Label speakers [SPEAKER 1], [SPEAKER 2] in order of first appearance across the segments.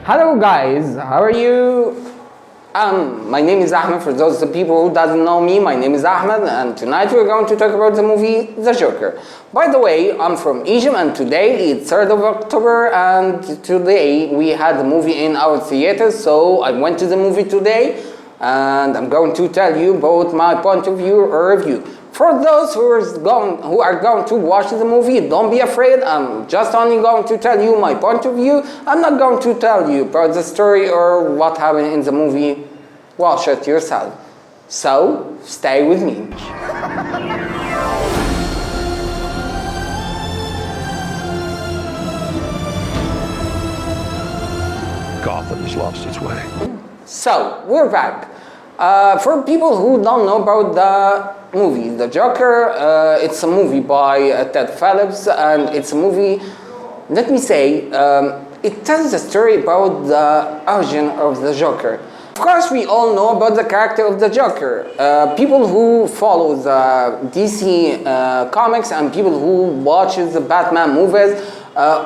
[SPEAKER 1] Hello guys, how are you? My name is Ahmed. For those people who doesn't know me, my name is Ahmed, and tonight we're going to talk about the movie The Joker. By the way, I'm from Egypt, and today it's 3rd of October, and today we had the movie in our theater, so I went to the movie today, and I'm going to tell you both my point of view or review. For those who are going to watch the movie, don't be afraid. I'm just only going to tell you my point of view. I'm not going to tell you about the story or what happened in the movie. Watch it yourself. So, stay with me.
[SPEAKER 2] Gotham has lost its way.
[SPEAKER 1] So, we're back. For people who don't know about the movie, The Joker, it's a movie by Ted Phillips, and it's a movie, let me say, it tells a story about the origin of the Joker. Of course, we all know about the character of the Joker. People who follow the DC comics and people who watch the Batman movies,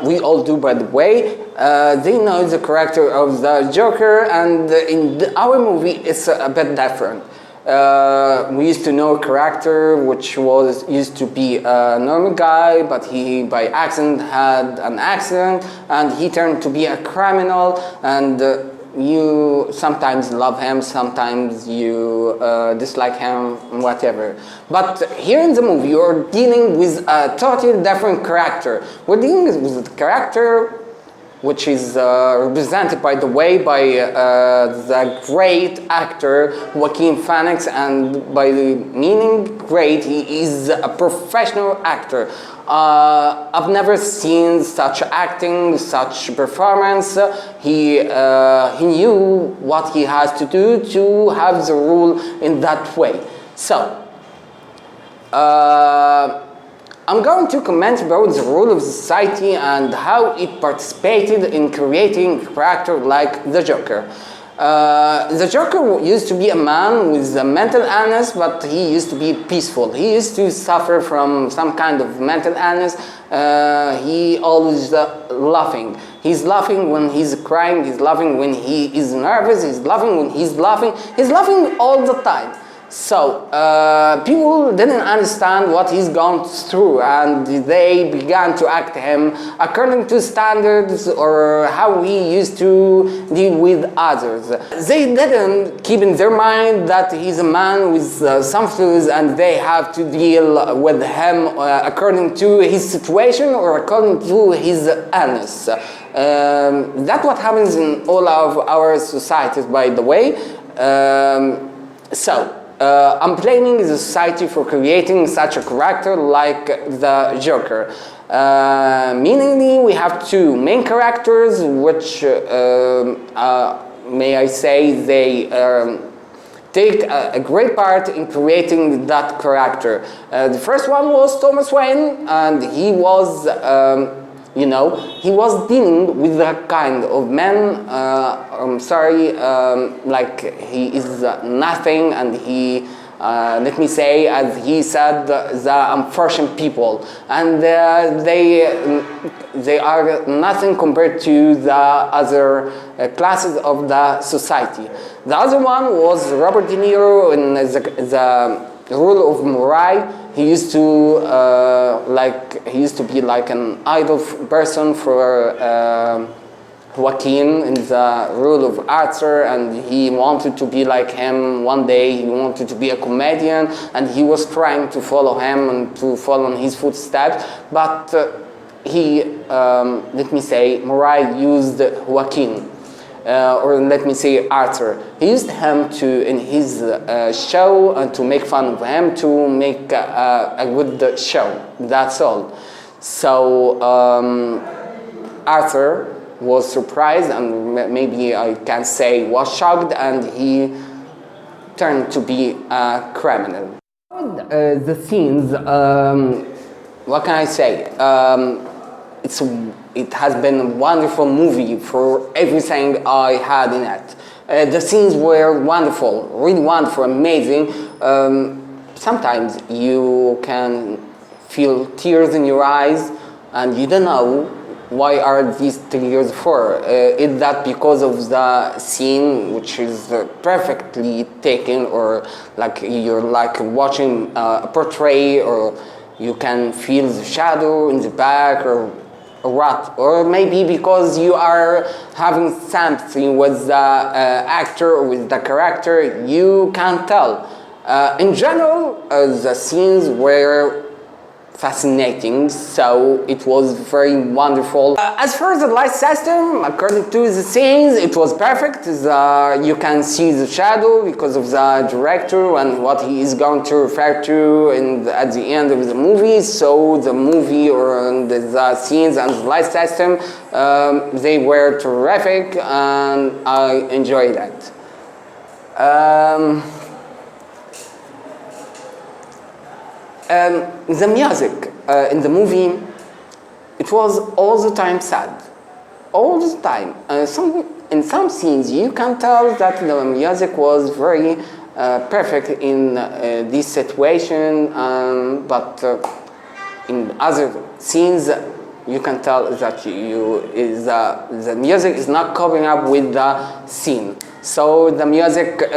[SPEAKER 1] we all do, by the way. They know the character of the Joker, and in our movie, it's a bit different. We used to know a character which used to be a normal guy, but he by accident had an accident, and he turned to be a criminal, and you sometimes love him, sometimes you dislike him, whatever. But here in the movie, you're dealing with a totally different character. We're dealing with a character which is represented, by the way, by the great actor Joaquin Phoenix, and by the meaning great, he is a professional actor. I've never seen such acting, such performance. He knew what he has to do to have the role in that way. So, I'm going to comment about the role of society and how it participated in creating a character like the Joker. The Joker used to be a man with a mental illness, but he used to be peaceful. He used to suffer from some kind of mental illness. He always laughing. He's laughing when he's crying. He's laughing when he is nervous. He's laughing when he's laughing. He's laughing all the time. So, people didn't understand what he's gone through, and they began to act him according to standards or how he used to deal with others. They didn't keep in their mind that he's a man with some flaws, and they have to deal with him according to his situation or according to his illness. That's what happens in all of our societies, by the way. I'm blaming the society for creating such a character like the Joker. Meaning we have two main characters which, may I say, they take a great part in creating that character. The first one was Thomas Wayne, and he was he was dealing with that kind of man, like he is nothing, and he, let me say, as he said, the unfortunate people, and they are nothing compared to the other classes of the society. The other one was Robert De Niro in the role of Murray. He used to be like an idol person for Joaquin in the role of Arthur, and he wanted to be like him one day. He wanted to be a comedian, and he was trying to follow him and to follow in his footsteps. But let me say, Murray used Joaquin. Or let me say Arthur. He used him in his show to make fun of him, to make a good show. That's all. So Arthur was surprised, and maybe I can say was shocked, and he turned to be a criminal. The scenes, what can I say? It has been a wonderful movie for everything I had in it. The scenes were wonderful, really wonderful, amazing. Sometimes you can feel tears in your eyes, and you don't know why are these 3 years for? Is that because of the scene which is perfectly taken, or like you're like watching a portrait, or you can feel the shadow in the back, or what? Or maybe because you are having something with the actor or with the character, you can't tell. In general, the scenes were fascinating, so it was very wonderful. As far as the light system, according to the scenes, it was perfect. You can see the shadow because of the director and what he is going to refer to at the end of the movie. So the movie or the scenes and the light system, they were terrific, and I enjoyed that. The music in the movie, it was all the time sad, all the time. In some scenes, you can tell that the music was very perfect in this situation, but in other scenes, you can tell that the music is not coping up with the scene. So the music, if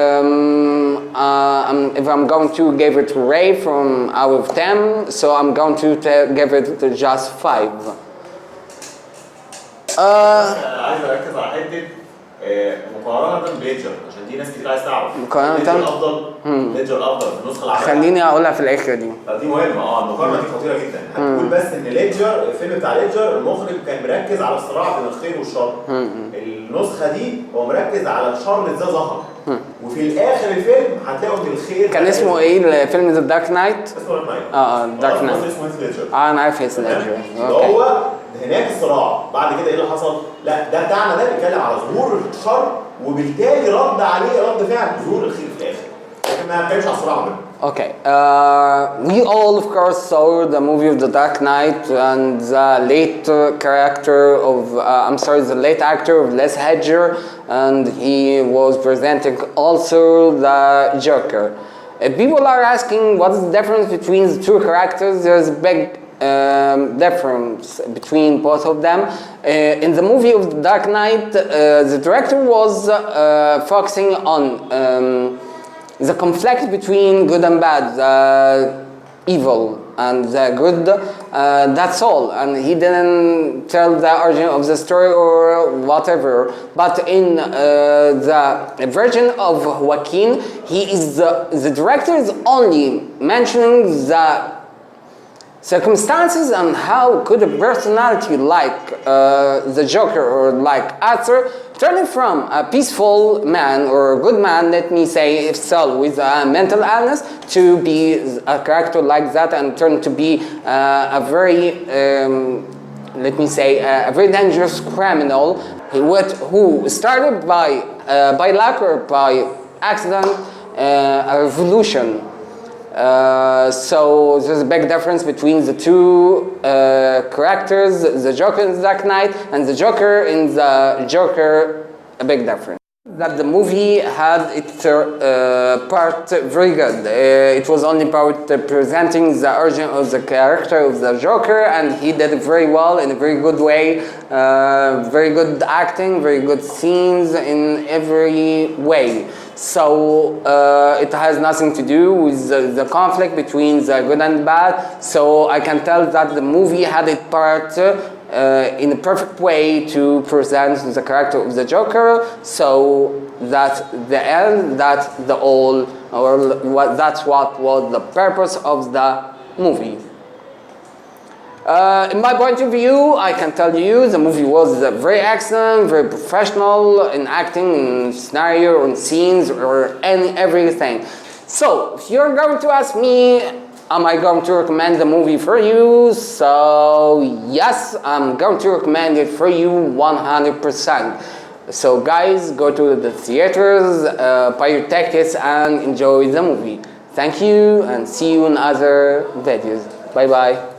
[SPEAKER 1] I'm going to give it a rate from out of 10, so I'm going to give it just 5.
[SPEAKER 3] عايز اركز على حته مقارنه بليدجر عشان دي ناس كتير عايز تعرف ليدجر افضل في النسخه العربيه.
[SPEAKER 1] خليني اقولها في الاخر دي.
[SPEAKER 3] دي مهمه، المقارنه دي خطيره جدا. هتقول بس ان ليدجر الفيلم بتاع ليدجر المخرج كان مركز على الصراع بين الخير والشر. النسخه دي هو مركز على الشر ازاي ظهر. وفي الاخر الفيلم هتلاقوا ان الخير
[SPEAKER 1] كان اسمه ايه الفيلم ذا دارك نايت؟
[SPEAKER 3] اسمه دارك نايت.
[SPEAKER 1] دارك نايت.
[SPEAKER 3] اسمه ليدجر.
[SPEAKER 1] انا عارف اسمه ليدجر.
[SPEAKER 3] هو هناك الصراع بعد كده ايه اللي حصل؟ لا ده بتاعنا ده بيتكلم على ظهور الشر وبالتالي رد عليه رد فعل ظهور الخير في الاخر. لكن ما بنتكلمش على الصراع ده.
[SPEAKER 1] Okay, we all of course saw the movie of The Dark Knight and the late character of, the late actor of Les Hedger, and he was presenting also the Joker. People are asking what is the difference between the two characters. There's a big difference between both of them. In the movie of The Dark Knight, the director was focusing on the conflict between good and bad, evil and the good, that's all. And he didn't tell the origin of the story or whatever. But in the version of Joaquin, the director is only mentioning the circumstances and how could a personality like the Joker or like Arthur turning from a peaceful man or a good man, let me say, if so, with a mental illness, to be a character like that and turn to be a very, let me say, a very dangerous criminal who started by luck or by accident a revolution. So there's a big difference between the two characters, the Joker in The Dark Knight and the Joker in the Joker, a big difference. That the movie had its part very good. It was only about presenting the origin of the character of the Joker, and he did it very well in a very good way. Very good acting, very good scenes in every way. So it has nothing to do with the conflict between the good and bad. So I can tell that the movie had its part in a perfect way to present the character of the Joker, so that the end, that the all, or that's what was the purpose of the movie. In my point of view, I can tell you the movie was very excellent, very professional in acting, in scenario, or scenes, or everything. So, if you're going to ask me, am I going to recommend the movie for you? So, yes, I'm going to recommend it for you 100%. So, guys, go to the theaters, buy your tickets, and enjoy the movie. Thank you, and see you in other videos. Bye-bye.